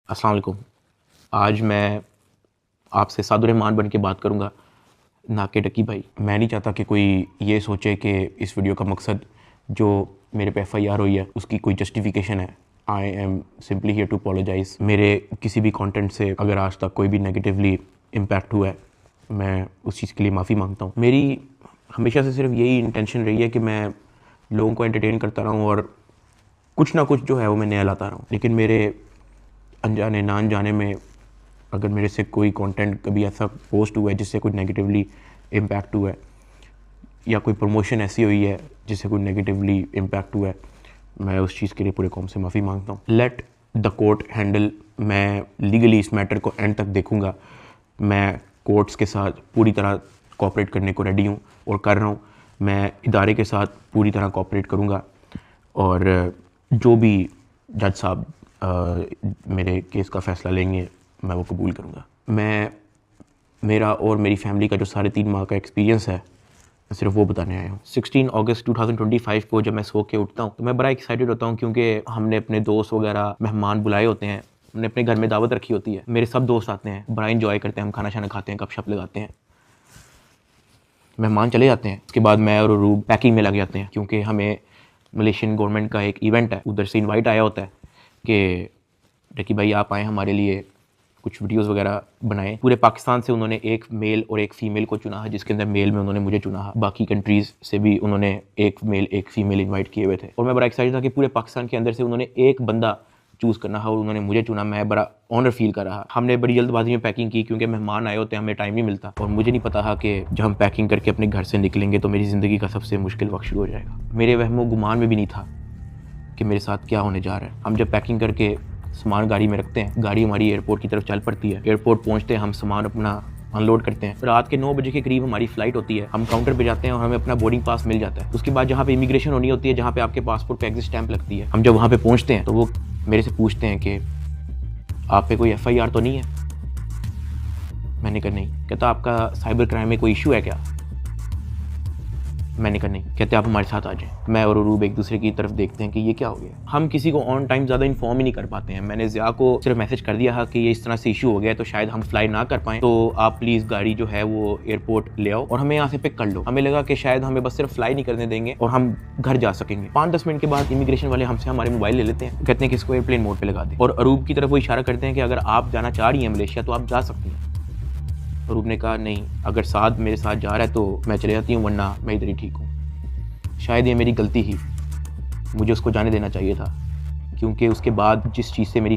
अस्सलाम वालेकुम। आज मैं आपसे सादुर्रहमान बन के बात करूँगा, ना कि डकी भाई। मैं नहीं चाहता कि कोई ये सोचे कि इस वीडियो का मकसद जो मेरे पे FIR हुई है उसकी कोई जस्टिफिकेशन है। I am simply here to apologise. मेरे किसी भी कंटेंट से अगर आज तक कोई भी नेगेटिवली इम्पैक्ट हुआ है, मैं उस चीज़ के लिए माफ़ी मांगता हूँ। मेरी हमेशा से सिर्फ यही इंटेंशन रही है कि मैं लोगों को एंटरटेन करता रहूँ और कुछ ना कुछ जो है वो मैं नया लाता रहूँ। लेकिन मेरे अनजाने ना अनजाने में अगर मेरे से कोई कंटेंट कभी ऐसा पोस्ट हुआ है जिससे कोई नेगेटिवली इम्पैक्ट हुआ है, या कोई प्रमोशन ऐसी हुई है जिससे कोई नेगेटिवली इम्पैक्ट हुआ है, मैं उस चीज़ के लिए पूरे कौम से माफ़ी मांगता हूँ। Let the court handle. मैं लीगली इस मैटर को एंड तक देखूँगा। मैं कोर्ट्स के साथ पूरी तरह कोऑपरेट करने को रेडी हूँ और कर रहा हूँ। मैं इदारे के साथ पूरी तरह कोऑपरेट करूँगा और जो भी जज साहब मेरे केस का फ़ैसला लेंगे मैं वो कबूल करूँगा। मेरा और मेरी फैमिली का जो 3.5 माह का एक्सपीरियंस है, मैं सिर्फ वो बताने आया हूँ। 16 अगस्त 2025 को जब मैं सो के उठता हूँ तो मैं बड़ा एक्साइटेड होता हूँ, क्योंकि हमने अपने दोस्त वगैरह मेहमान बुलाए होते हैं। हमने अपने घर में दावत रखी होती है, मेरे सब दोस्त आते हैं, बड़ा इंजॉय करते हैं, हम खाना शाना खाते हैं, गपशप लगाते हैं। मेहमान चले जाते हैं, उसके बाद मैं और रूब पैकिंग में लग जाते हैं, क्योंकि हमें मलेशियन गवर्नमेंट का एक इवेंट है, उधर से इनवाइट आया होता है कि डकी भाई आप आएँ, हमारे लिए कुछ वीडियोस वगैरह बनाए। पूरे पाकिस्तान से उन्होंने एक मेल और एक फ़ीमेल को चुना है, जिसके अंदर मेल में उन्होंने मुझे चुना है। बाकी कंट्रीज़ से भी उन्होंने एक मेल एक फ़ीमेल इनवाइट किए हुए थे और मैं बड़ा एक्साइटेड था कि पूरे पाकिस्तान के अंदर से उन्होंने एक बंदा चूज़ करना है और उन्होंने मुझे चुना। मैं बड़ा ऑनर फील कर रहा। हमने बड़ी जल्दबाजी में पैकिंग की, क्योंकि मेहमान आए होते हैं, हमें टाइम नहीं मिलता, और मुझे नहीं पता था कि जब हम पैकिंग करके अपने घर से निकलेंगे तो मेरी ज़िंदगी का सबसे मुश्किल वक्त शुरू हो जाएगा। मेरे वहमो गुमान में भी नहीं था कि मेरे साथ क्या होने जा रहा है। हम जब पैकिंग करके सामान गाड़ी में रखते हैं, गाड़ी हमारी एयरपोर्ट की तरफ चल पड़ती है। एयरपोर्ट पहुंचते हैं, हम सामान अपना अनलोड करते हैं। रात के 9 बजे के करीब हमारी फ़्लाइट होती है। हम काउंटर पे जाते हैं और हमें अपना बोर्डिंग पास मिल जाता है। उसके बाद जहाँ पे इमिग्रेशन होनी होती है, जहाँ पे आपके पासपोर्ट पे एग्जिट स्टैंप लगती है, हम जब वहाँ पे पहुँचते हैं तो वो मेरे से पूछते हैं कि आप पे कोई FIR तो नहीं है। मैंने कहा नहीं। कहता आपका साइबर क्राइम में कोई इशू है क्या? मैंने कहा नहीं। कहते आप हमारे साथ आ जाएं। मैं और अरूब एक दूसरे की तरफ देखते हैं कि ये क्या हो गया। हम किसी को ऑन टाइम ज़्यादा इन्फॉर्म ही नहीं कर पाते हैं। मैंने ज़िया को सिर्फ मैसेज कर दिया है कि ये इस तरह से इशू हो गया है, तो शायद हम फ्लाई ना कर पाएँ, तो आप प्लीज़ गाड़ी जो है वो एयरपोर्ट ले आओ और हमें यहाँ से पिक कर लो। हमें लगा कि शायद हमें बस सिर्फ फ्लाई नहीं करने देंगे और हम घर जा सकेंगे। 5-10 मिनट के बाद इमिग्रेशन वाले हमसे हमारे मोबाइल ले लेते हैं, कहते हैं कि इसको एयरप्लेन मोड पर लगा दें, और अरूब की तरफ वो इशारा करते हैं कि अगर आप जाना चाह रही हैं मलेशिया तो आप जा सकती हैं। अरूब ने कहा नहीं, अगर साथ मेरे साथ जा रहा है तो मैं चले जाती हूँ, वरना मैं इधर ही ठीक हूँ। शायद ये मेरी गलती ही, मुझे उसको जाने देना चाहिए था, क्योंकि उसके बाद जिस चीज़ से मेरी